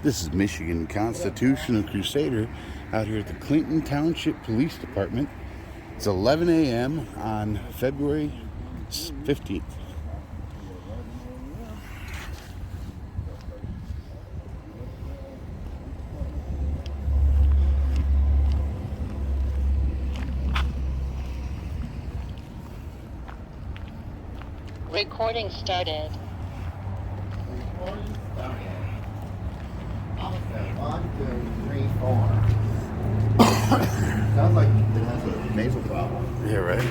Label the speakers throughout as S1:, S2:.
S1: This is Michigan Constitutional Crusader out here at the Clinton Township Police Department. It's 11 a.m. on February 15th.
S2: Recording started.
S3: One, two, three, four. Sounds like it has a nasal problem.
S1: Yeah, right?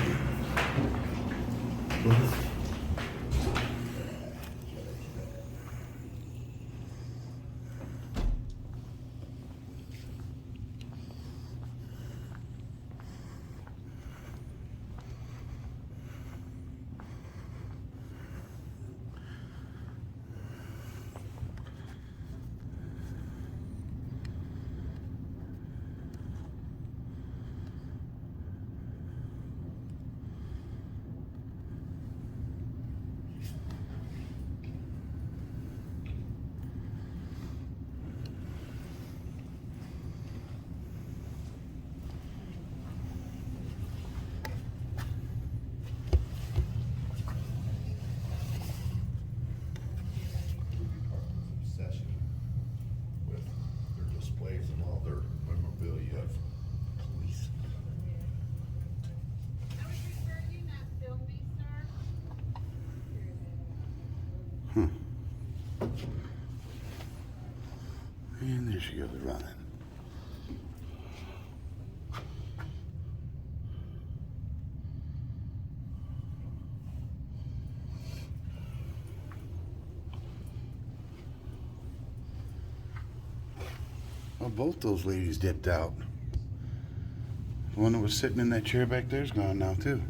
S4: Obsession with their displays and all their memorabilia of police.
S1: And there she goes running. Well, both those ladies dipped out. The one that was sitting in that chair back there's gone now too.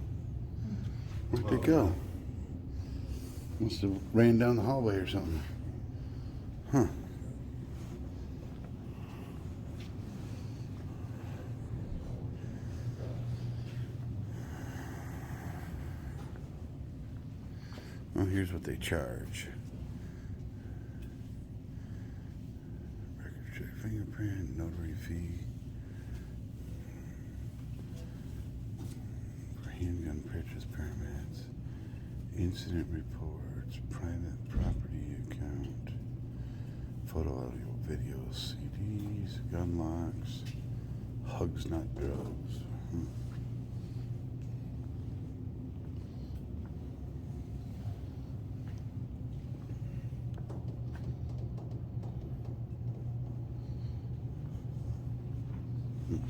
S1: Where'd they go? Must have ran down the hallway or something. Huh. Well, here's what they charge. Record check, fingerprint, notary fee. For handgun purchase permits, incident reports, private property account, photo, audio, videos, CDs, gun locks, hugs, not drugs.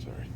S1: Sorry.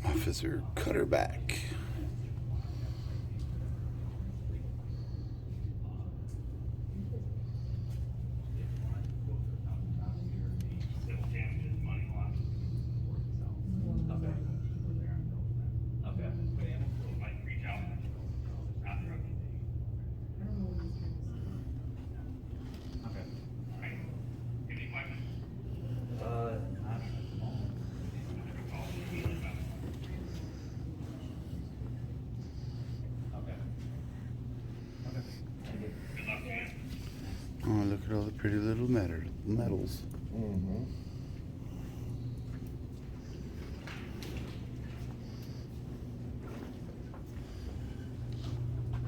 S1: Officer Cutterback. Oh, look at all the pretty little medals.
S3: Mm-hmm.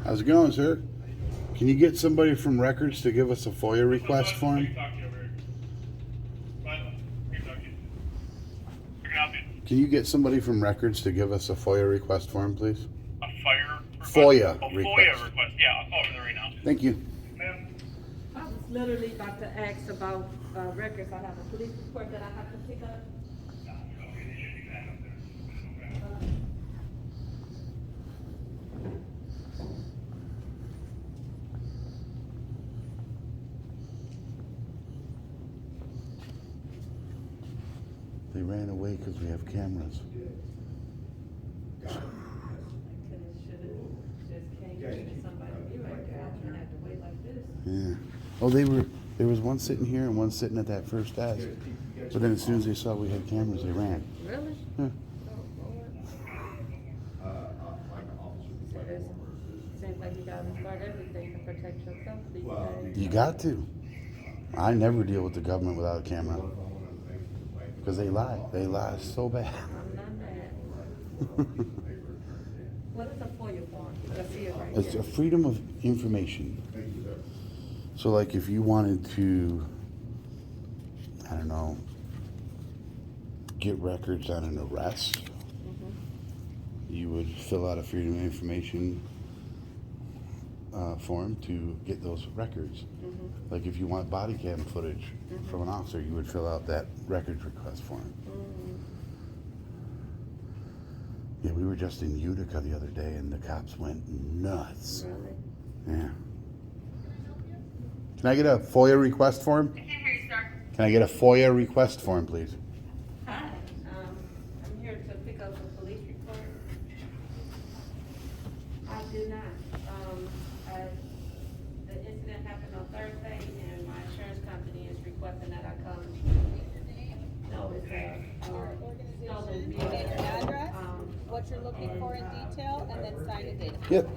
S1: How's it going, sir? Can you get somebody from records to give us a FOIA request for him?
S5: I can help you.
S1: Can you get somebody from records to give us a FOIA request form, please?
S5: A fire request?
S1: FOIA
S5: Oh,
S1: request.
S5: FOIA request. Yeah, I'll call over there right now.
S1: Thank you.
S5: Ma'am?
S6: I was literally about to ask about records. I have a police report that I have to pick up.
S1: They ran away because we have cameras.
S6: Should have just came to somebody be right there. I shouldn't have to wait like this.
S1: Yeah. Oh, there was one sitting here and one sitting at that first desk. But then as soon as they saw we had cameras, they ran.
S6: Really?
S1: Yeah.
S6: Oh, Lord. Seems like you gotta start everything to protect yourself these days.
S1: You got to. I never deal with the government without a camera. Because they lie. They lie so bad.
S6: I'm not mad. What is a FOIA form? I see it right
S1: It's
S6: here.
S1: a freedom of information. So like if you wanted to, I don't know, get records on an arrest, you would fill out a freedom of information form to get those records. Like if you want body cam footage from an officer, you would fill out that records request form. Yeah, we were just in Utica the other day and the cops went nuts.
S6: Really?
S1: Yeah. Can I get a FOIA request form?
S7: I can't hear you, sir.
S1: Can I get a FOIA request form, please?
S6: Hi, I'm here to pick up a police report. I did not. The incident happened on Thursday, and my insurance company is requesting that I come. No, it's a stolen
S7: Name and
S6: vehicle.
S7: address, what you're looking for in detail, and then sign a date.
S1: Yep.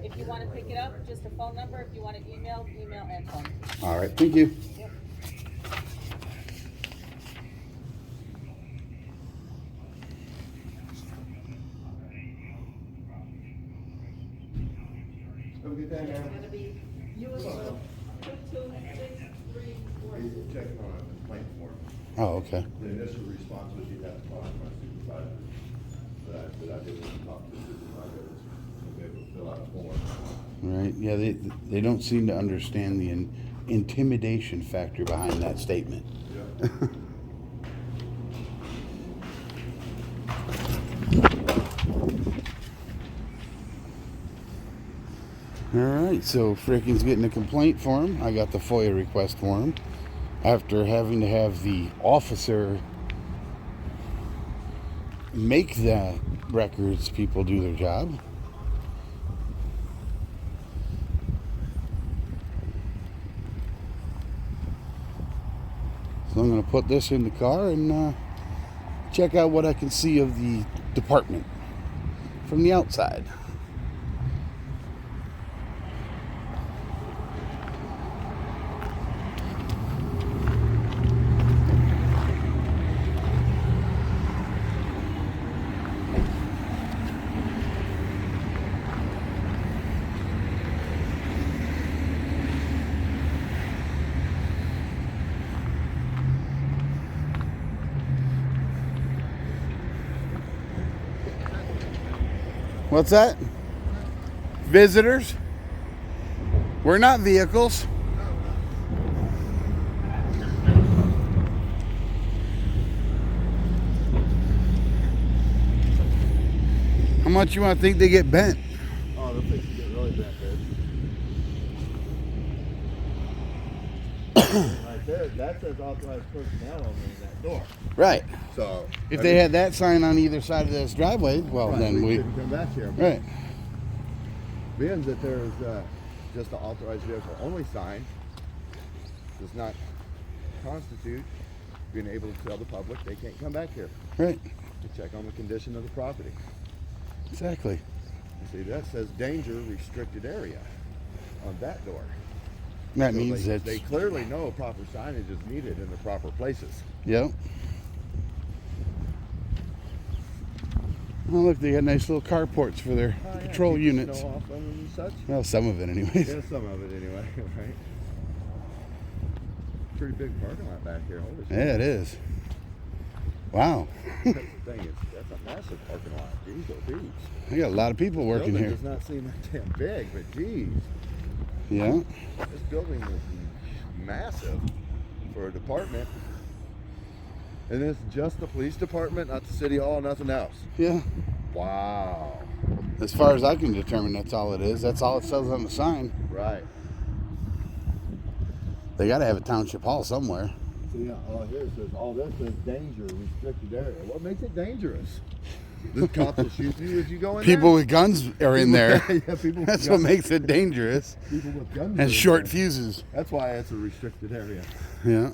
S7: If you want to pick it up, just a phone number. If you want to email, email and phone.
S1: All right, thank you.
S3: Have a good day,
S6: It's
S3: man.
S6: gonna be US 22634.
S4: He's checking on a complaint form.
S1: Oh, okay.
S4: The initial response was you'd have to talk to my supervisor. But I didn't talk to the supervisor. We'll be able to fill out a form.
S1: Right. Yeah, they don't seem to understand the intimidation factor behind that statement.
S4: Yeah.
S1: All right, so Frickin's getting a complaint form. I got the FOIA request form after having to have the officer make the records people do their job. So I'm going to put this in the car and check out what I can see of the department from the outside. What's that? Visitors? We're not vehicles. How much you want to think they get bent?
S3: Oh, the things get really bad, right there, that says authorized personnel only in that door.
S1: Right.
S3: So.
S1: If they had that sign on either side of this driveway, well,
S3: Right,
S1: then we.
S3: couldn't come back here. But
S1: Right.
S3: being that there's just an authorized vehicle only sign does not constitute being able to tell the public they can't come back here
S1: Right.
S3: to check on the condition of the property.
S1: Exactly.
S3: You see, that says danger restricted area on that door.
S1: That
S3: So
S1: means
S3: they,
S1: that.
S3: they clearly know proper signage is needed in the proper places.
S1: Yep. Oh, look, they got nice little carports for their patrol
S3: keep the
S1: units.
S3: snow off them and such.
S1: Well, some of it, anyways.
S3: Yeah, some of it anyway, right? Pretty big parking lot back here. Holy shit.
S1: Yeah, it is. Wow.
S3: That's the thing, that's a massive parking lot. Jeez, oh geez.
S1: We got a lot of people working
S3: Building
S1: here.
S3: does not seem that damn big, but geez.
S1: Yeah.
S3: This building is massive for a department. And it's just the police department, not the city hall, nothing else.
S1: Yeah.
S3: Wow.
S1: As far as I can determine, that's all it is. That's all it says on the sign.
S3: Right.
S1: They got to have a township hall somewhere.
S3: See, all here it says, all this says danger, restricted area. What makes it dangerous? This cop will shoot you if you go in
S1: People
S3: there?
S1: with guns are in there.
S3: Yeah, people with
S1: That's
S3: guns.
S1: what makes it dangerous.
S3: People with guns.
S1: And
S3: are in
S1: short
S3: there.
S1: fuses.
S3: That's why it's a restricted area.
S1: Yeah.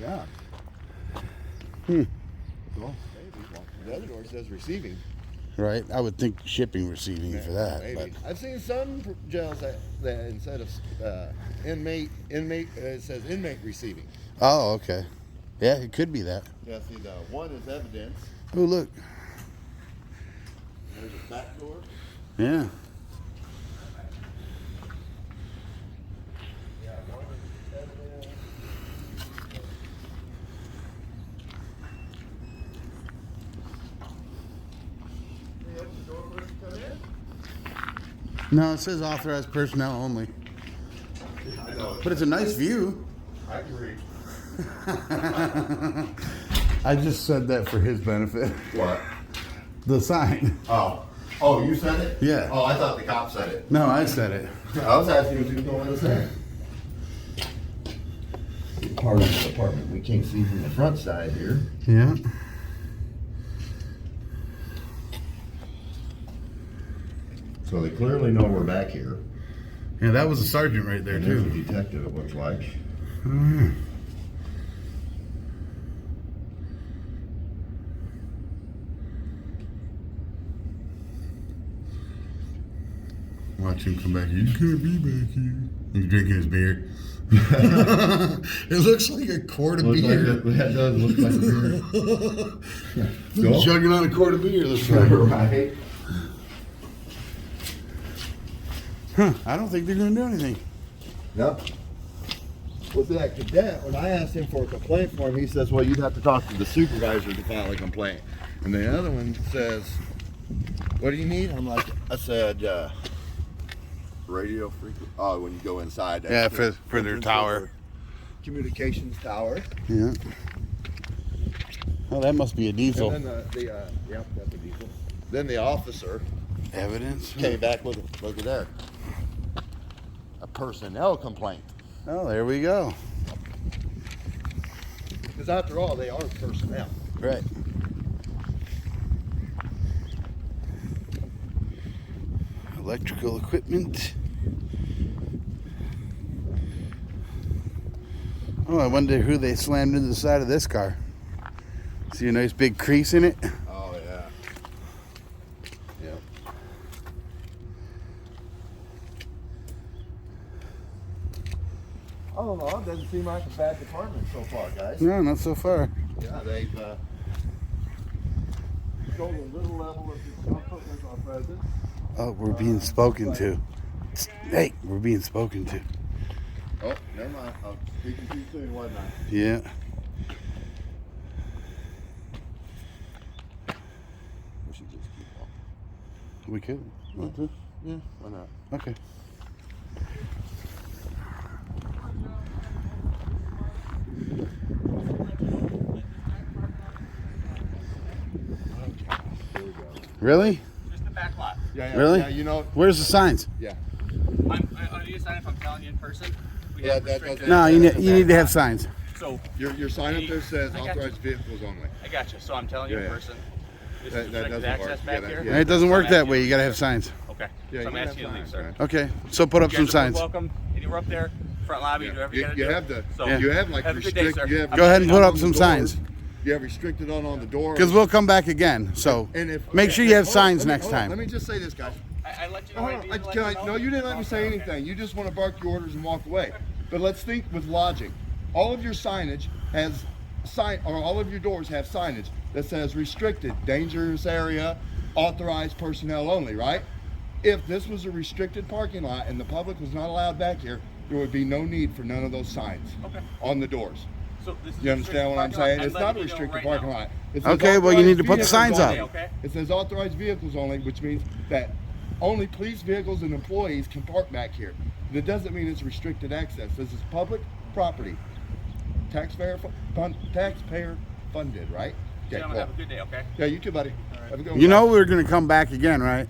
S3: Yeah.
S1: Hmm.
S3: Well, maybe. Well, the other door says receiving.
S1: Right. I would think shipping, receiving for that.
S3: Maybe.
S1: But
S3: I've seen some jails that instead of inmate, it says inmate receiving.
S1: oh, okay. Yeah, it could be that.
S3: Yeah, see, the one is evidence.
S1: Oh, look.
S3: There's a back door.
S1: Yeah.
S3: Yeah, one is evidence. Hey, that's the door for us to come in?
S1: No, it says authorized personnel only.
S3: I know.
S1: But it's a nice view.
S3: I agree.
S1: I just said that for his benefit.
S3: What?
S1: The sign.
S3: Oh. Oh, you said it?
S1: Yeah.
S3: Oh, I thought the cop said it.
S1: No, I said it.
S3: I was asking if you was going to say. Part of the apartment we can't see from the front side here.
S1: Yeah.
S3: So they clearly know we're back here.
S1: Yeah, that was a sergeant right there,
S3: And there's a
S1: too.
S3: detective, it looks like.
S1: Watch him come back here. You can't be back here. He's drinking his beer. It looks like a quart of beer.
S3: That does look like a beer.
S1: He's chugging on a quart of beer. Looks like.
S3: Right.
S1: Huh, I don't think they're going to do anything.
S3: Yep. With that cadet, when I asked him for a complaint form, he says, well, you'd have to talk to the supervisor to file a complaint. And the other one says, what do you need? I said, radio frequency. Oh, when you go inside.
S1: Yeah,
S3: that's
S1: for their tower.
S3: Communications tower.
S1: Yeah. Oh, that must be a diesel.
S3: And then yep, that's a diesel. Then the officer
S1: Evidence?
S3: came back with, look at there, a personnel complaint.
S1: Oh, there we go.
S3: Because after all, they are personnel.
S1: Right. Electrical equipment. Oh, I wonder who they slammed into the side of this car. See a nice big crease in it?
S3: Oh, yeah. Yep. I don't know, it doesn't seem like a bad department so far, guys.
S1: No, not so far.
S3: Yeah, they've shown a little level of discomfort with our presence.
S1: Oh, we're being spoken to. Hey, we're being spoken to.
S3: Oh, never mind. I was speaking too soon, wasn't I?
S1: Yeah.
S3: We should just keep walking.
S1: We could. Want to?
S3: Yeah, why not?
S1: Okay.
S3: Here we go.
S1: Really?
S5: Just the back lot.
S3: Yeah,
S1: Really?
S3: Yeah, you know,
S1: Where's the signs?
S3: yeah.
S5: I need to sign if I'm telling you in person. We
S3: Yeah,
S5: have
S3: that
S5: restricted-
S3: doesn't-
S1: No, you need to have signs.
S5: So,
S3: Your sign up there says
S5: I got you.
S3: authorized vehicles only.
S5: I got you. So I'm telling you
S3: Yeah,
S5: in
S3: yeah.
S5: person. This
S3: That
S5: is
S3: doesn't
S5: restricted access
S3: work.
S5: back
S3: Yeah,
S5: here.
S3: yeah.
S1: It doesn't
S5: So
S1: work
S5: I'm
S1: that
S5: asking
S1: way. You gotta have signs.
S5: Okay.
S3: Yeah,
S5: So I'm
S3: you
S5: asking you to
S3: have
S5: leave,
S3: signs,
S5: sir.
S1: Okay, so put up
S5: You
S1: some
S5: guys are
S1: signs.
S5: welcome. Anywhere up there, front lobby, do whatever you gotta
S3: You
S5: do.
S3: have the,
S5: So,
S1: Yeah.
S3: you have like
S5: have a good day,
S3: restrict,
S5: sir.
S3: you have.
S1: Go ahead and put up
S3: on
S1: some
S3: the
S1: signs.
S3: doors. You have restricted on the door.
S1: Because we'll come back again. So
S3: And if
S1: make sure you have
S3: hold on,
S1: signs
S3: let me-
S1: next
S3: hold on,
S1: time.
S3: Let me just say this, guys.
S5: I let you know.
S3: Hold
S5: I
S3: on,
S5: didn't let
S3: can
S5: you
S3: I-
S5: know.
S3: no, you didn't let me say
S5: Okay.
S3: anything. You just want to bark your orders and walk away. But let's think with logic. All of your signage has all of your doors have signage that says restricted, dangerous area, authorized personnel only, right? If this was a restricted parking lot and the public was not allowed back here, there would be no need for none of those signs
S5: Okay.
S3: on the doors.
S5: So this is
S3: You understand what I'm saying? It's not a restricted parking lot. It says
S1: Okay, well, you need to put the
S3: authorized
S1: signs
S3: vehicles
S1: up.
S3: only. It says authorized vehicles only, which means that only police vehicles and employees can park back here. That doesn't mean it's restricted access. This is public property. Taxpayer funded, right? Okay,
S5: Gentlemen,
S3: cool.
S5: have a good day, okay?
S3: Yeah, you too, buddy. Have a good one,
S1: You know
S3: guys.
S1: we're gonna come back again, right?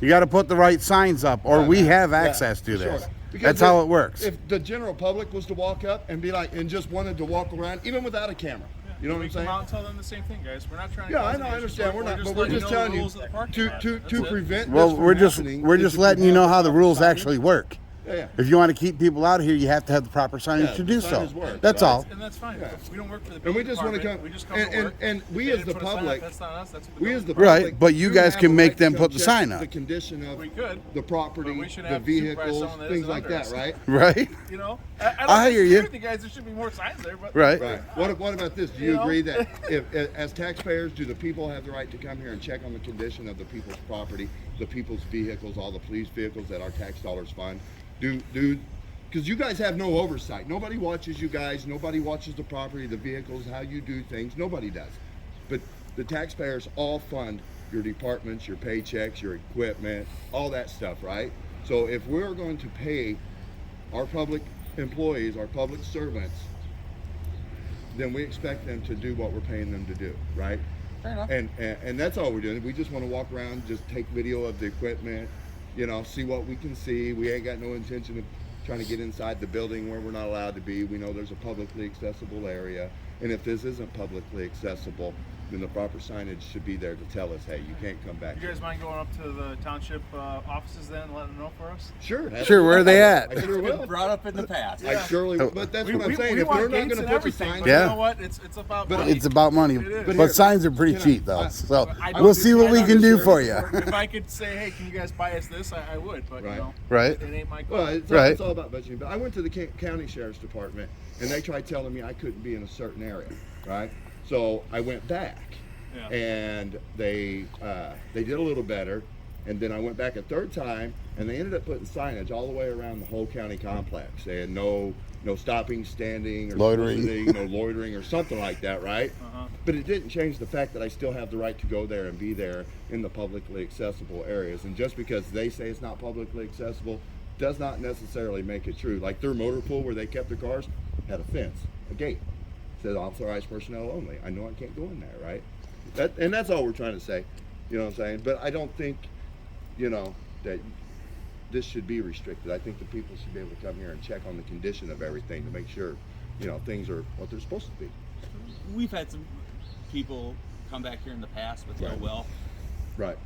S1: You gotta put the right signs up, or
S3: Yeah,
S1: we
S3: man.
S1: have
S3: Yeah,
S1: access to
S3: for
S1: this.
S3: sure. Because
S1: That's how it works.
S3: If the general public was to walk up and be like, and just wanted to walk around, even without a camera, you know what
S5: We
S3: I'm
S5: come
S3: saying?
S5: out and tell them the same thing, guys. We're not trying to
S3: Yeah,
S5: cause
S3: I know, I
S5: any
S3: understand.
S5: issues.
S3: We're not, but we're
S5: letting
S3: just
S5: know the
S3: telling you
S5: rules of the parking
S3: to
S5: lot.
S3: to
S5: That's
S3: to
S5: it.
S3: prevent.
S1: Well,
S3: this from
S1: we're just
S3: happening,
S1: we're
S3: is
S1: just
S3: if
S1: letting you
S3: have
S1: know
S3: the
S1: how the
S3: proper
S1: rules
S3: signage.
S1: actually work.
S3: Yeah.
S1: If you want to keep people out of here, you have to have the proper signage
S3: Yeah,
S1: to
S3: the
S1: do so.
S3: signage works,
S1: That's
S3: right?
S1: all.
S5: And that's fine.
S3: Yeah.
S5: We don't work for the
S3: And we
S5: building
S3: just want to
S5: department.
S3: come,
S5: We just come to work.
S3: and we
S5: If
S3: as
S5: they
S3: the
S5: didn't put a sign up,
S3: public,
S5: that's not us. That's what the
S3: we
S5: building
S3: as the
S1: Right,
S3: public,
S1: but you
S3: do
S1: guys
S3: have
S1: can
S3: the
S1: make
S3: right
S1: them
S3: to
S1: put the
S3: check
S1: sign up.
S3: The condition of
S5: We could.
S3: the property,
S5: But we should
S3: the
S5: have supervise
S3: vehicles,
S5: someone that
S3: things
S5: isn't
S3: like
S5: under
S3: that,
S5: us.
S3: right?
S1: Right?
S5: You know,
S1: I hear you.
S5: The guys, there should be more signs there, but
S1: Right.
S3: Right. What about this? Do
S5: You
S3: you
S5: know?
S3: agree that if, as taxpayers, do the people have the right to come here and check on the condition of the people's property, the people's vehicles, all the police vehicles that our tax dollars fund? Because you guys have no oversight. Nobody watches you guys. Nobody watches the property, the vehicles, how you do things. Nobody does. But the taxpayers all fund your departments, your paychecks, your equipment, all that stuff, right? So if we're going to pay our public employees, our public servants, then we expect them to do what we're paying them to do, right?
S5: fair enough.
S3: And that's all we're doing. We just want to walk around, just take video of the equipment, you know, see what we can see. We ain't got no intention of trying to get inside the building where we're not allowed to be. We know there's a publicly accessible area, and if this isn't publicly accessible, then the proper signage should be there to tell us, hey, you can't come back
S5: You
S3: here.
S5: guys mind going up to the township offices then and letting them know for us?
S3: Sure.
S1: Sure, where are they at?
S3: I sure will.
S8: Brought up in the past.
S3: I surely will. But that's what I'm saying.
S5: We
S3: If
S5: want
S3: they're not
S5: gates
S3: going to
S5: and
S3: put the
S5: everything,
S3: signs
S5: but
S1: Yeah.
S5: you know what? It's about
S3: But
S5: money.
S1: It's about money,
S5: It is.
S1: but
S3: here-
S1: signs are pretty
S3: can I-
S1: cheap though. So
S5: I
S1: we'll
S5: don't
S1: see what we
S5: understand
S1: can do
S3: how
S1: for
S3: this
S1: you.
S5: if I could say, hey, can you guys buy us this? I would, but
S3: Right.
S5: you know,
S1: Right.
S5: it ain't my call.
S3: Well, it's,
S1: Right.
S3: it's all about budgeting. But I went to the county sheriff's department, and they tried telling me I couldn't be in a certain area, right? So I went back,
S5: Yeah.
S3: and they did a little better, and then I went back a third time, and they ended up putting signage all the way around the whole county complex, saying no stopping, standing, or
S1: Loitering.
S3: soliciting, no loitering, or something like that, right?
S5: Uh-huh.
S3: But it didn't change the fact that I still have the right to go there and be there in the publicly accessible areas. And just because they say it's not publicly accessible does not necessarily make it true. Like their motor pool where they kept their cars had a fence, a gate, said authorized personnel only. I know I can't go in there, right? And that's all we're trying to say. You know what I'm saying? But I don't think, you know, that this should be restricted. I think the people should be able to come here and check on the condition of everything to make sure, you know, things are what they're supposed to be.
S8: We've had some people come back here in the past with
S3: Right.
S8: ill will.
S3: Right.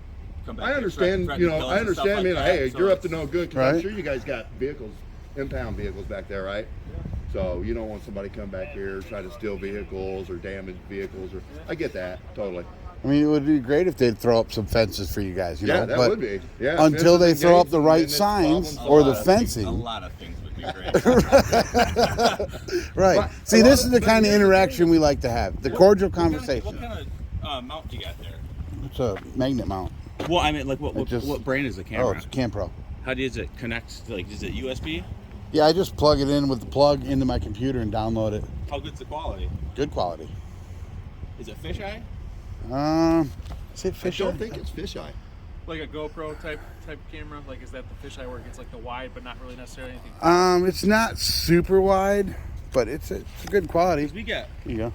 S8: Come back
S3: I
S8: here,
S3: understand,
S8: threaten
S3: you know,
S8: bills
S3: I
S8: and stuff
S3: understand,
S8: like
S3: man,
S8: that,
S3: hey,
S8: so
S3: you're up to
S8: it's-
S3: no good, because I'm
S1: Right.
S3: sure you guys got vehicles, impound vehicles back there, right? So you don't want somebody to come back here, try to steal vehicles or damage vehicles, or, I get that, totally.
S1: I mean, it would be great if they'd throw up some fences for you guys, you
S3: Yeah,
S1: know.
S3: that
S1: but
S3: would be, yeah.
S1: until they
S3: fences
S1: throw
S3: and
S1: up the
S3: gates,
S1: right
S3: and then it's
S1: signs
S3: problems.
S1: or the
S8: A lot of things-
S1: fencing.
S8: A lot of things would be great.
S1: Right.
S3: But
S1: See,
S3: a
S1: this
S3: lot
S1: is the
S3: of-
S1: kind of
S3: but-
S1: interaction we like to have. The cordial
S8: What
S1: conversation.
S8: kind of mount do you got there?
S1: It's a magnet mount.
S8: Well, I mean, like what
S1: just-
S8: what brand is the
S1: Oh,
S8: camera?
S1: it's a Cam Pro.
S8: How does it connect? Like, is it USB?
S1: Yeah, I just plug it in with the plug into my computer and download it.
S8: How good's the quality?
S1: Good quality.
S8: Is it fisheye?
S1: Is it
S3: I
S1: fish?
S3: don't think it's fisheye.
S5: Like a GoPro type camera. Like, is that the fisheye where it gets like the wide, but not really necessarily anything?
S1: It's not super wide, but it's a good quality.
S8: 'Cause we got
S1: Here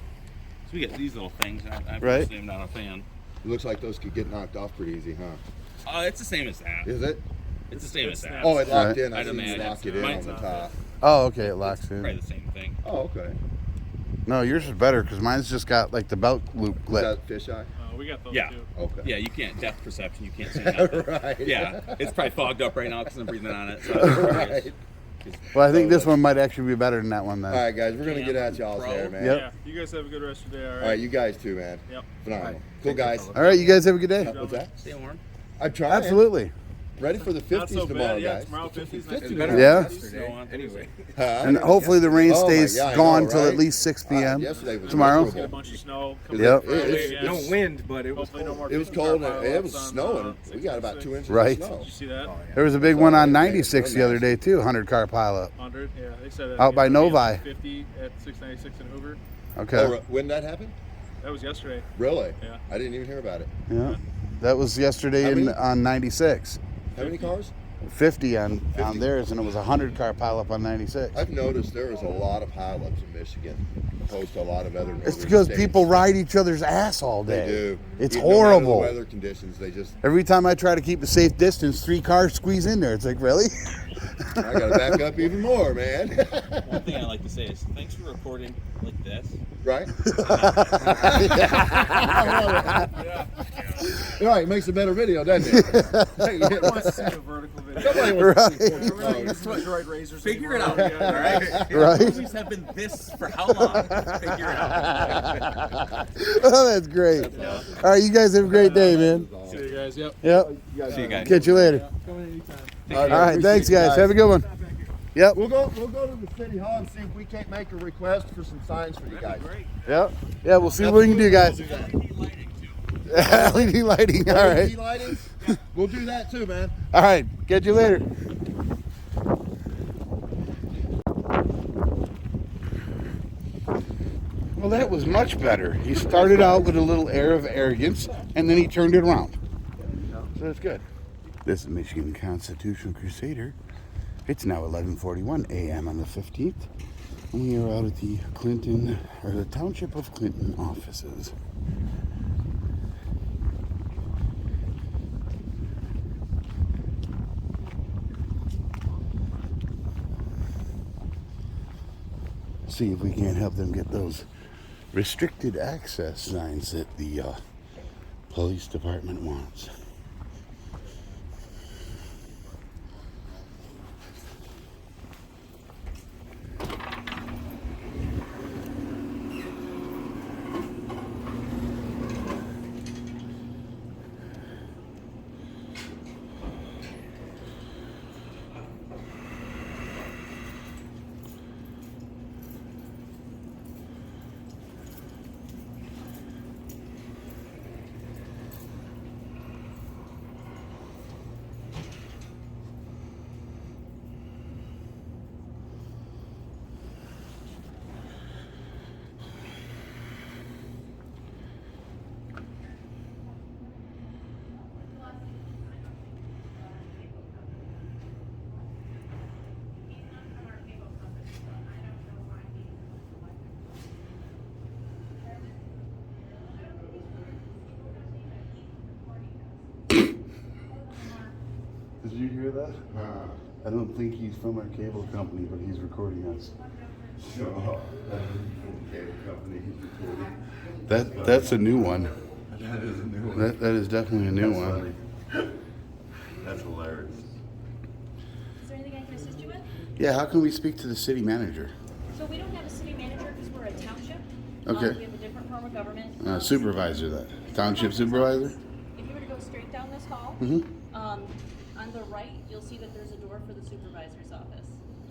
S1: you go.
S8: these little things. I'm
S1: Right.
S8: personally not a fan.
S3: It looks like those could get knocked off pretty easy, huh?
S8: It's the same as that.
S3: Is it?
S8: It's the same as
S5: It's
S8: that.
S3: Oh, it locked
S1: Right.
S3: in. I
S8: I'd
S3: see you
S8: imagine.
S3: lock it in on
S8: Mine's
S3: the
S8: not.
S3: top.
S1: Oh, okay, it locks
S8: Probably
S1: in.
S8: the same thing.
S3: Oh, okay.
S1: No, yours is better because mine's just got like the belt loop
S3: Is
S1: clip.
S3: that fisheye?
S5: We got those
S8: Yeah.
S5: too.
S3: Okay.
S8: Yeah, you can't depth perception. You can't see nothing.
S3: Right.
S8: Yeah, it's probably fogged up right now because I'm breathing on it. So
S3: Right.
S1: Well, I think this one might actually be better than that one then.
S3: All right, guys, we're gonna get at y'all's
S8: Pro.
S3: hair, man.
S1: Yep.
S5: Yeah. You guys have a good rest of your day.
S3: All right, you guys too, man.
S5: Yep.
S3: Phenomenal. Cool, guys.
S1: All right, you guys have a good day.
S3: What's that?
S8: Stay warm.
S3: I'm trying.
S1: Absolutely.
S3: Ready for the
S5: Not
S3: 50s
S5: so
S3: tomorrow,
S5: bad. Yeah,
S3: guys.
S5: tomorrow 50s.
S3: 50s
S5: Better
S1: Yeah.
S5: than snow on Thursday.
S3: Huh?
S1: And hopefully the rain
S3: Oh my
S1: stays
S3: God, I
S1: gone
S3: know,
S1: till
S3: right?
S1: at least 6 p.m.
S3: Yesterday was
S1: tomorrow.
S5: Get a
S3: miserable.
S5: bunch of snow. Coming
S1: Yep.
S5: up Friday,
S3: It's-
S5: yeah.
S3: no
S9: wind, but it was
S5: Hopefully no more
S3: It was
S5: 50 car
S3: cold and it was
S5: pileups on,
S3: snowing. We got about 2 inches
S1: Right.
S3: of snow.
S5: Did you see that?
S1: There was a big
S3: So
S1: one on
S3: they-
S1: 96
S3: they're
S1: the other
S3: nasty.
S1: day too, 100-car pileup.
S5: 100. Yeah, they said
S1: Out by
S5: it's gonna be
S1: Novi.
S5: like 50 at 696 in Hoover.
S1: Okay.
S3: Oh, when that happened?
S5: That was yesterday.
S3: Really?
S5: Yeah.
S3: I didn't even hear about it.
S1: Yeah. That was yesterday
S3: How many?
S1: on 96.
S3: How many cars?
S1: 50 on
S3: 50.
S1: theirs, and it was a 100-car pileup on 96.
S3: I've noticed there is a lot of pileups in Michigan opposed to a lot of other northern
S1: It's because
S3: states.
S1: people ride each other's ass all day.
S3: They do.
S1: It's
S3: Even no matter
S1: horrible.
S3: the weather conditions, they just.
S1: Every time I try to keep a safe distance, 3 cars squeeze in there. It's like, really?
S3: I gotta back up even more, man.
S8: One thing I like to say is thanks for recording like this.
S3: Right? Right, it makes a better video, doesn't it?
S5: Who wants to see a vertical video?
S3: Somebody wants to see
S1: Right.
S3: photos.
S5: It's what droid razors.
S8: Figure it out,
S5: anymore.
S8: all right?
S1: Right.
S8: Movies have been this for how long? Figure it out.
S1: Oh, that's great. All right, you guys have a great day, man.
S5: See you guys. Yep.
S1: Yep.
S8: See you guys.
S1: Catch you later.
S5: Come in anytime.
S1: All right, thanks, guys. Have a good one. Yep.
S3: We'll go to the city hall and see if we can't make a request for some signs for you guys.
S1: Yep. Yeah, we'll see what we can do, guys.
S3: Absolutely.
S1: LED lighting. All right.
S3: LED lighting? We'll do that too, man.
S1: All right. Catch you later. Well, that was much better. He started out with a little air of arrogance, and then he turned it around. So that's good. This is Michigan Constitutional Crusader. It's now 11:41 a.m. on the 15th, and we are out at the the Township of Clinton offices. See if we can't help them get those restricted access signs that the police department wants. Did you hear that? I don't think he's from our cable company, but he's recording us. That's a new one.
S4: That is a new one.
S1: That is definitely a new one.
S4: That's hilarious.
S10: Is there anything I can assist you with?
S1: Yeah, how can we speak to the city manager?
S10: So we don't have a city manager because we're a township.
S1: Okay.
S10: We have a different form of government.
S1: Supervisor, that township supervisor.
S10: If you were to go straight down this hall, on the right, you'll see that there's a door for the supervisor's office.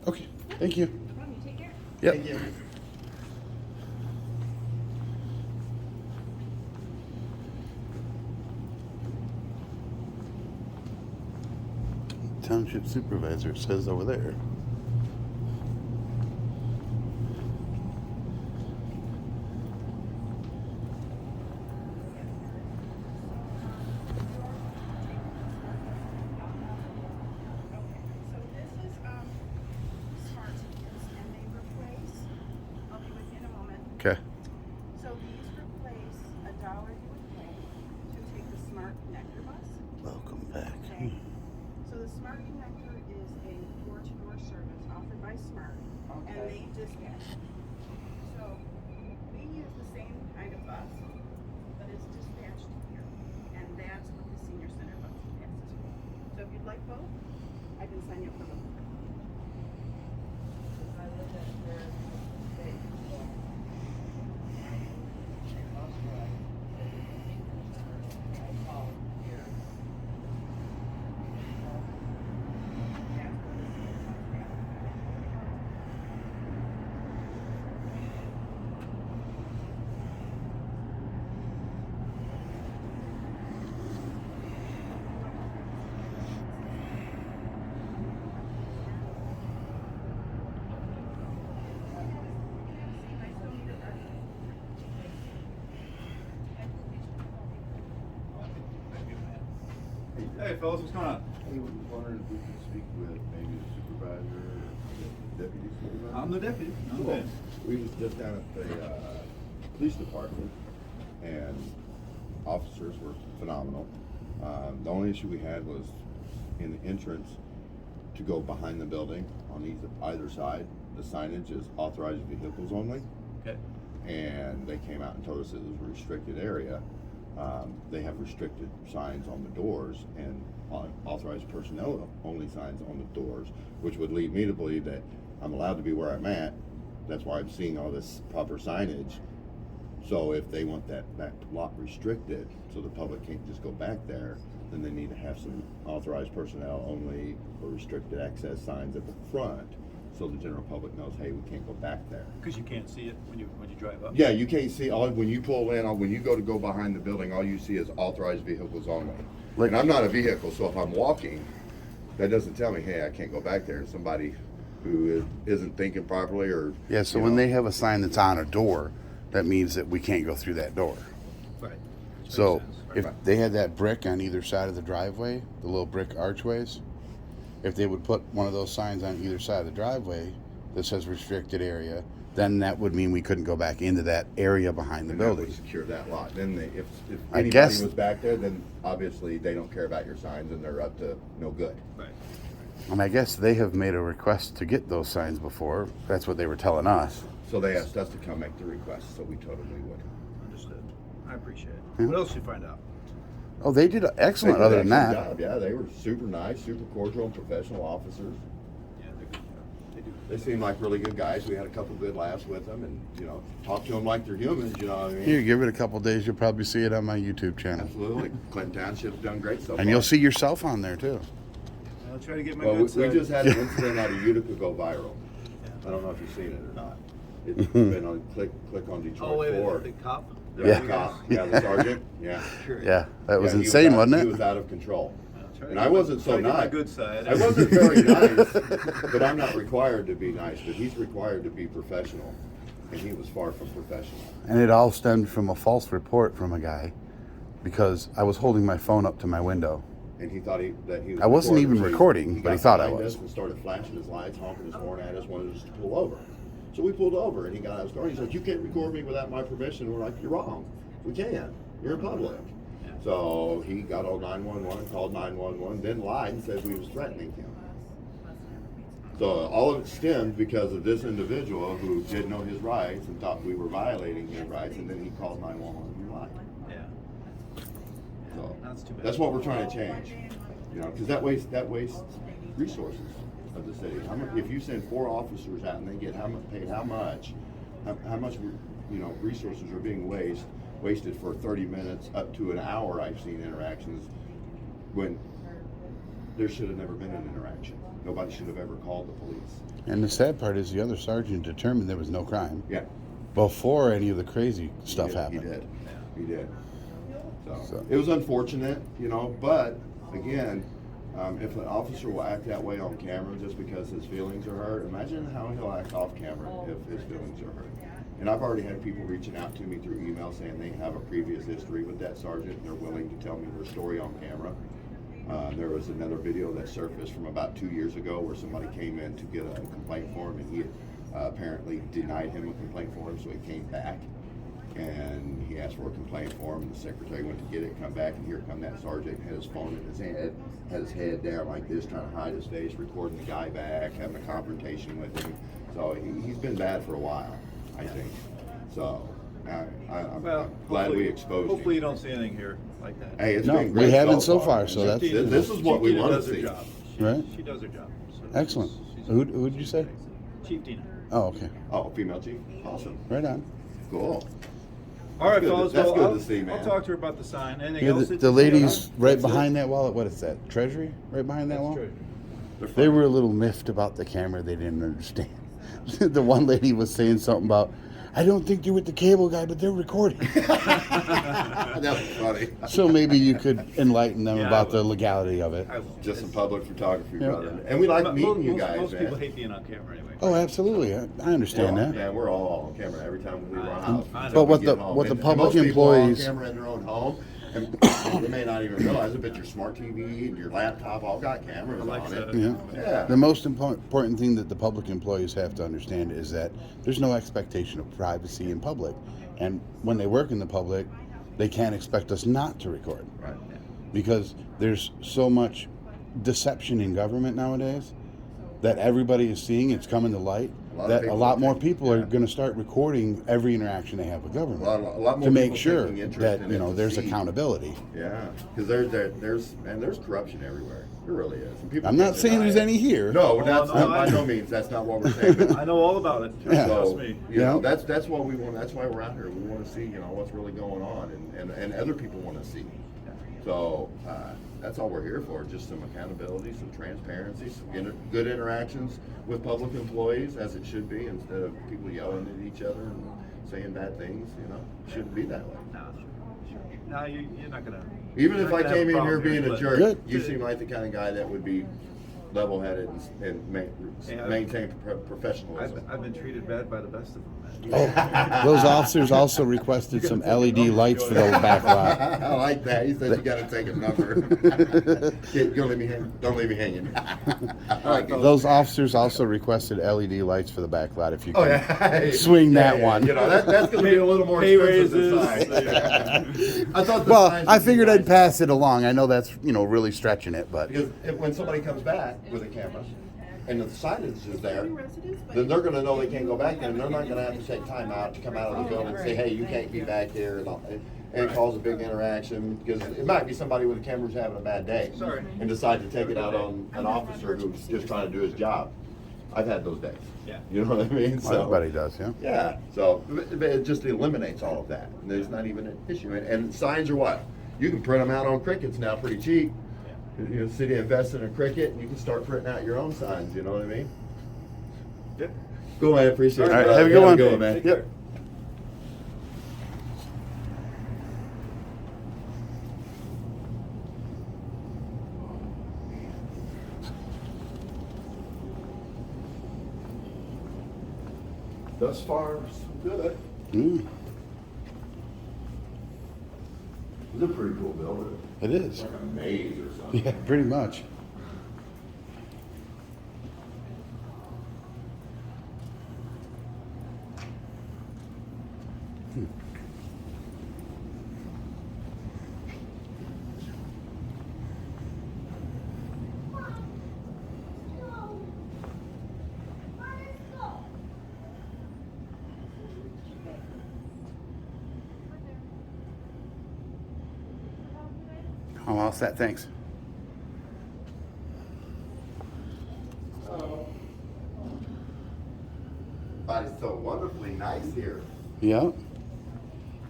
S1: Okay, thank you.
S10: No problem, you take care.
S1: Yep. Township supervisor, it says over there.
S11: So this is smart tickets, and they replace. I'll be with you in a moment.
S1: Okay.
S11: So these replace $1 you would pay to take the smart connector bus.
S1: Welcome back.
S11: Okay. So the smart connector is a door-to-door
S4: Hey fellas, what's going on?
S3: Hey, we were wondering if we could speak with maybe the supervisor or the deputy supervisor?
S4: I'm the deputy.
S3: Cool. We was just down at the police department, and officers were phenomenal. The only issue we had was in the entrance to go behind the building on either side. The signage is authorized vehicles only.
S4: Okay.
S3: And they came out and told us it was a restricted area. They have restricted signs on the doors and authorized personnel only signs on the doors, which would lead me to believe that I'm allowed to be where I'm at. That's why I'm seeing all this proper signage. So if they want that lot restricted so the public can't just go back there, then they need to have some authorized personnel only or restricted access signs at the front so the general public knows, hey, we can't go back there.
S4: Because you can't see it when you drive up.
S3: Yeah, you can't see when you pull in, when you go behind the building, all you see is authorized vehicles only. And I'm not a vehicle, so if I'm walking, that doesn't tell me, hey, I can't go back there. Somebody who isn't thinking properly or
S1: Yeah, so when they have a sign that's on a door, that means that we can't go through that door.
S4: Right.
S1: So if they had that brick on either side of the driveway, the little brick archways, if they would put one of those signs on either side of the driveway that says restricted area, then that would mean we couldn't go back into that area behind the
S3: and that would
S1: building.
S3: secure that lot. Then if
S1: I
S3: anybody
S1: guess-
S3: was back there, then obviously they don't care about your signs and they're up to no good.
S4: Right.
S1: And I guess they have made a request to get those signs before. That's what they were telling us.
S3: So they asked us to come make the request, so we told them we would.
S4: Understood. I appreciate it.
S1: Yeah.
S4: What else did you find out?
S1: Oh, they did excellent
S3: They did
S1: other
S3: an
S1: than
S3: excellent
S1: that.
S3: job. Yeah, they were super nice, super cordial and professional officers.
S4: Yeah, they're good. They do.
S3: They seem like really good guys. We had a couple good laughs with them and, talk to them like they're humans, you know what I mean?
S1: Here, give it a couple days, you'll probably see it on my YouTube channel.
S3: Absolutely. Clinton Township's done great so far.
S1: And you'll see yourself on there too.
S4: I'll try to get my
S3: Well,
S4: good
S3: we
S4: side.
S3: just had an incident out of Utica go viral. I don't know if you've seen it or not. It's been on click on Detroit
S4: Oh, wait,
S3: 4.
S4: the cop?
S3: The
S1: Yeah.
S3: cop, yeah, the sergeant, yeah.
S4: Sure.
S1: Yeah, that was
S3: Yeah, he
S1: insane,
S3: out-
S1: wasn't
S3: He
S1: it?
S3: was out of control.
S4: I'll try to
S3: And I
S4: get-
S3: wasn't so
S4: try to get my
S3: nice.
S4: good side.
S3: I wasn't very nice, but I'm not required to be nice, but he's required to be professional. And he was far from professional.
S1: And it all stemmed from a false report from a guy because I was holding my phone up to my window.
S3: And he thought that he was
S1: I wasn't
S3: recording,
S1: even
S3: so
S1: recording, but
S3: got
S1: he thought I
S3: behind
S1: was.
S3: us and started flashing his lights, honking his horn at us, wanted us to pull over. So we pulled over, and he got out of his car. He's like, "You can't record me without my permission." We're like, "You're wrong. We can. You're in public." So he got on 911, called 911, then lied and said we was threatening him. So all of it stemmed because of this individual who didn't know his rights and thought we were violating his rights, and then he called 911 and lied.
S4: Yeah.
S3: So
S4: That's too bad.
S3: that's what we're trying to change, because that wastes resources of the city. If you send 4 officers out and they get paid how much resources are being wasted for 30 minutes up to an hour. I've seen interactions when there should have never been an interaction. Nobody should have ever called the police.
S1: And the sad part is the other sergeant determined there was no crime
S3: Yeah,
S1: before any of the crazy stuff
S3: he
S1: happened.
S3: did. He did. So
S1: So-
S3: it was unfortunate, but again, if an officer will act that way on camera just because his feelings are hurt, imagine how he'll act off camera if his feelings are hurt. And I've already had people reaching out to me through email saying they have a previous history with that sergeant and they're willing to tell me their story on camera. There was another video that surfaced from about 2 years ago where somebody came in to get a complaint form and he had apparently denied him a complaint form, so he came back and he asked for a complaint form and the secretary went to get it, come back, and here come that sergeant, had his phone in his hand, had his head down like this, trying to hide his face, recording the guy back, having a confrontation with him. So he's been bad for a while, I think. So I'm glad we exposed
S4: Hopefully you
S3: him.
S4: don't see anything here like that.
S3: Hey, it's
S1: No,
S3: been great
S1: we haven't so far, so that's
S3: This is what we
S4: Chief Tina
S3: want to
S4: does her
S3: see.
S4: job.
S1: Right.
S4: She does her job. So
S1: Excellent.
S4: she's-
S1: Who'd you say?
S4: Chief Tina.
S1: Oh, okay.
S3: Oh, female chief? Awesome.
S1: Right on.
S3: Cool.
S4: All right,
S3: good to-
S4: fellas.
S3: that's
S4: well,
S3: good
S4: I'll,
S3: to see, man.
S4: I'll talk to her about the sign. Anything
S1: Yeah,
S4: else?
S1: the
S4: that you see
S1: ladies
S4: on?
S1: right
S3: That's it.
S1: behind that wall, what is that? Treasury? Right behind that
S4: That's
S1: wall?
S4: true.
S1: They were a little miffed about the camera. They didn't understand. The one lady was saying something about, I don't think they're with the cable guy, but they're recording.
S3: That was funny.
S1: So maybe you could enlighten them
S4: Yeah, I
S1: about the
S4: will.
S1: legality of it.
S4: I will.
S3: Just some public photography,
S1: Yeah.
S3: brother. And we like meeting you
S4: Most-
S3: guys,
S4: Most people
S3: man.
S4: hate being on camera anyway.
S1: Oh, absolutely. I understand that.
S3: Yeah, we're all on camera every time we leave our house.
S4: I know.
S1: But what
S3: We
S1: the
S3: get home.
S1: what the
S3: And
S1: public
S3: most people are on
S1: employees
S3: camera in their own home, And you may not even realize it, but your smart TV and your laptop all got cameras on it.
S1: Yeah.
S3: Yeah.
S1: The most important thing that the public employees have to understand is that there's no expectation of privacy in public. And when they work in the public, they can't expect us not to record.
S3: Right.
S1: Because there's so much deception in government nowadays that everybody is seeing, it's coming to light, that a lot more people are going to start recording every interaction they have with government
S3: A lot more
S1: to make
S3: people
S1: sure
S3: taking interest
S1: that,
S3: in
S1: you
S3: it
S1: know,
S3: to
S1: there's
S3: see.
S1: accountability.
S3: Yeah, because there's corruption everywhere. There really is. And people
S1: I'm
S3: can't
S1: not saying
S3: deny
S1: there's
S3: it.
S1: any here.
S3: No, that's
S9: no,
S3: not,
S9: I-
S3: by no means. That's not what we're saying. But
S9: I know all about it.
S1: Yeah.
S9: Trust
S3: so,
S9: me.
S3: you know,
S1: Yeah.
S3: that's what we want. That's why we're out here. We want to see, you know, what's really going on, and other people want to see. So that's all we're here for. Just some accountability, some transparency, some good interactions with public employees, as it should be, instead of people yelling at each other and saying bad things. You know, it shouldn't be that way.
S9: No, you're not gonna.
S3: Even
S9: you're
S3: if
S9: not
S3: I
S9: gonna have
S3: came in here
S9: problem
S3: being a
S9: but-
S3: jerk,
S1: Good.
S3: you seem like the kind of guy that would be level-headed and
S9: Yeah,
S3: maintain professionalism.
S9: I've been treated bad by the best of them.
S1: Oh, those officers also requested some LED lights for the back lot.
S3: I like that. He said you got to take a number. Don't leave me hanging. Don't leave me hanging. I like it.
S1: Those officers also requested LED lights for the back lot if you
S3: Oh
S1: can
S3: yeah.
S1: swing
S3: Yeah,
S1: that
S3: yeah.
S1: one.
S3: You know that's going to be a little more
S9: Pay
S3: expensive
S9: raises.
S3: than signs. I thought the
S1: Well,
S3: signs
S1: I
S3: would be
S1: figured
S3: nice.
S1: I'd pass it along. I know that's, you know, really stretching it, but
S3: Because when somebody comes back with a camera and the signage is there, then they're going to know they can't go back there, and they're not going to have to take time out to come out of the building and say, hey, you can't be back here, and cause a big interaction. Because it might be somebody with a camera who's having a bad day and decide to take it out on an officer who's just trying to do his job. I've had those days.
S9: Yeah.
S3: You know what I mean?
S1: well, everybody does, yeah.
S3: Yeah, so but it just eliminates all of that. And there's not even an issue. And signs are what? You can print them out on Crickets now pretty cheap. You know, the city invested in Cricket, and you can start printing out your own signs. You know what I mean?
S9: Yep.
S3: Cool, man. Appreciate it.
S1: All right,
S3: brother.
S1: have a good one.
S3: Good one, man.
S1: Yep.
S3: Thus far, so good.
S1: Mm,
S3: It's a pretty cool building.
S1: it
S3: It's
S1: is.
S3: like a maze or something.
S1: Yeah, pretty much. I'm all set, thanks.
S3: But it's so wonderfully nice here.
S1: Yeah.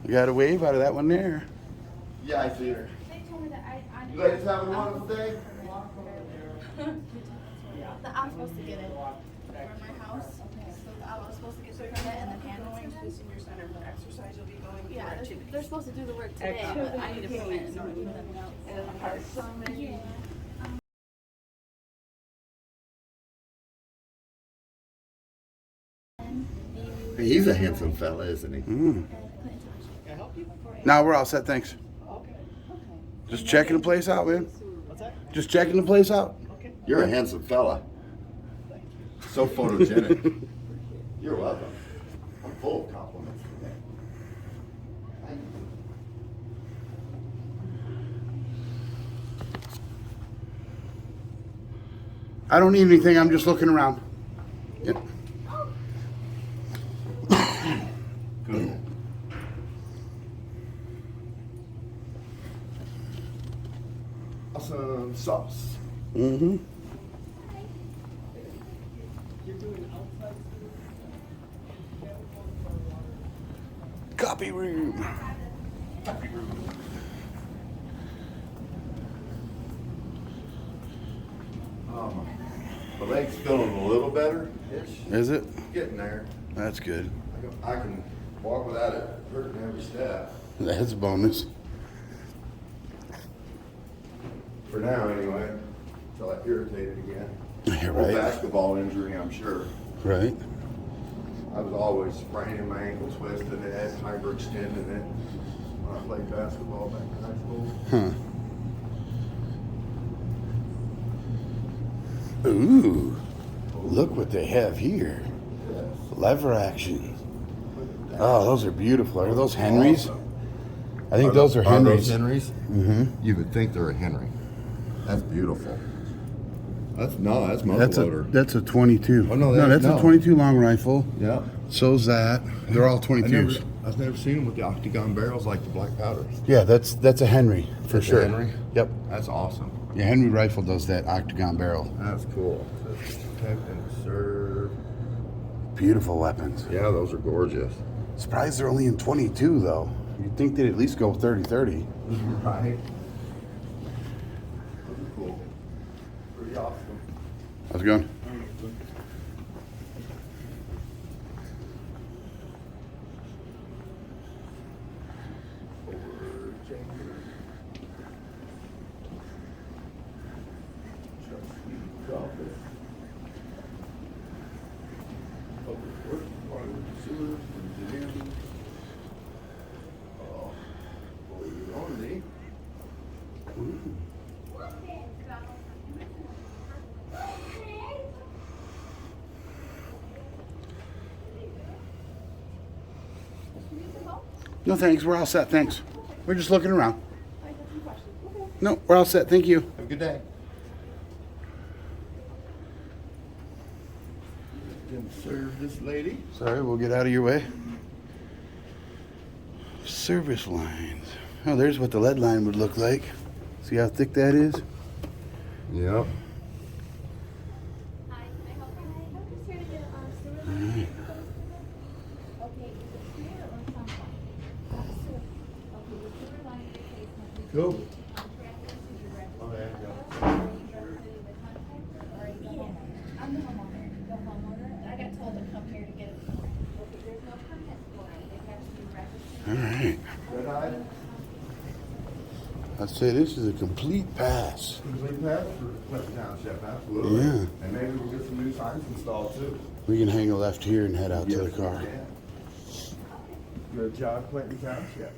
S1: You got a wave out of that one there.
S3: Yeah, I see her.
S6: They told me that I.
S3: You ladies having a wonderful day?
S11: I'm supposed to get it for my house. So I was supposed to get the permit and the handling.
S7: The senior center for exercise will be going for
S11: Yeah,
S7: activities.
S11: they're supposed to do the work today, but I need a permit in order to do nothing else.
S7: Yeah.
S3: He's a handsome fella, isn't he?
S1: Mm. Now we're all set, thanks. Just checking the place out, man. Just checking the place out.
S3: You're a handsome fella. So photogenic. You're welcome. I'm full of compliments today. Thank you.
S1: I don't need anything, I'm just looking around. Yep.
S3: Good. Awesome sauce.
S1: Mm-hmm. Copy room.
S3: My leg's feeling a little better.
S1: Is it?
S3: Getting there.
S1: That's good.
S3: I can walk without it hurting every step.
S1: That's a bonus.
S3: For now, anyway. Until I irritate it again.
S1: Yeah,
S3: Old
S1: right.
S3: basketball injury, I'm sure.
S1: Right.
S3: I was always spraining my ankle, twisting it, hyperextending it. when I played basketball back in high school.
S1: Huh. Ooh, look what they have here. Lever action. Oh, those are beautiful. Are those Henrys? I think those are Henrys.
S3: Henrys?
S1: Mm-hmm.
S3: You would think they're a Henry. That's beautiful. That's muzzle loader.
S1: That's a 22.
S3: Oh, no,
S1: that's a 22 long rifle.
S3: Yeah.
S1: So's that. They're all 22s.
S3: I've never seen them with the octagon barrels like the black powders.
S1: Yeah, that's a Henry for
S3: That's a
S1: sure.
S3: Henry?
S1: Yep.
S3: That's awesome.
S1: Yeah, Henry rifle does that octagon barrel.
S3: That's cool. Protect and serve.
S1: Beautiful weapons.
S3: Yeah, those are gorgeous.
S1: Surprised they're only in 22 though. You'd think they'd at least go 30-30.
S3: Right. Those are cool. Pretty awesome.
S1: How's it going? No thanks, we're all set, thanks. We're just looking around. No, we're all set, thank you.
S3: Have a good day. Didn't serve this lady.
S1: Sorry, we'll get out of your way. Service lines. Oh, there's what the lead line would look like. See how thick that is?
S3: Yep. Cool.
S1: All right. I'd say this is a complete pass.
S3: Complete pass for Clinton Township, absolutely.
S1: Yeah.
S3: And maybe we'll get some new signs installed too.
S1: We can hang a left here and head out to the car.
S3: Yeah. Good job, Clinton Township.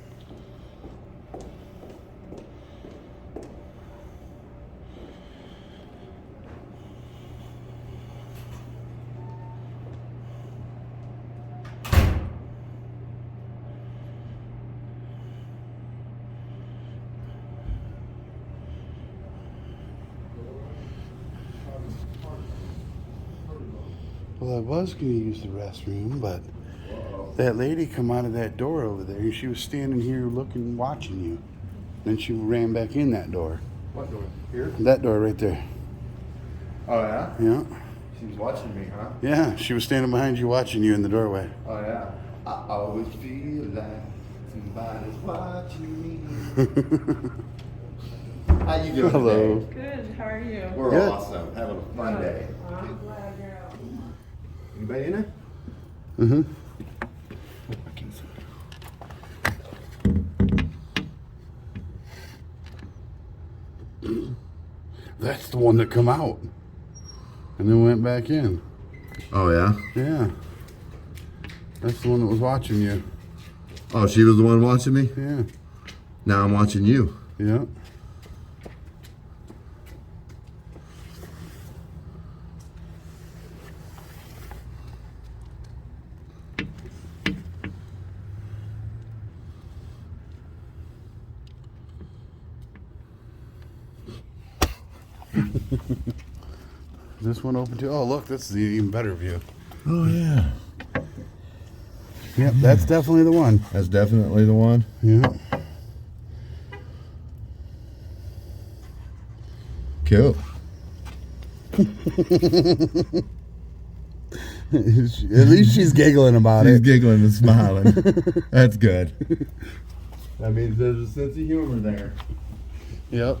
S1: Well, I was going to use the restroom, but that lady come out of that door over there, and she was standing here looking, watching you. Then she ran back in that door.
S3: What door? Here?
S1: That door right there.
S3: Oh yeah?
S1: Yeah.
S3: She was watching me, huh?
S1: Yeah, she was standing behind you watching you in the doorway.
S3: Oh yeah. I always feel like somebody's watching me. How you doing
S1: Hello.
S3: today?
S11: Good, how are you?
S3: We're
S1: Good.
S3: awesome. Having a fun day.
S11: I'm glad you're out.
S3: Anybody in there?
S1: Mm-hmm.
S3: I can't see.
S1: That's the one that come out. And then went back in.
S3: Oh yeah?
S1: Yeah. That's the one that was watching you.
S3: Oh, she was the one watching me?
S1: Yeah.
S3: Now I'm watching you.
S1: Yeah. This one open too? Oh, look, this is the even better view.
S3: Oh yeah.
S1: Yep, that's definitely the one.
S3: That's definitely the one.
S1: Yeah.
S3: Cool.
S1: At least she's giggling about
S3: She's
S1: it.
S3: giggling and smiling. That's good. That means there's a sense of humor there.
S1: Yep.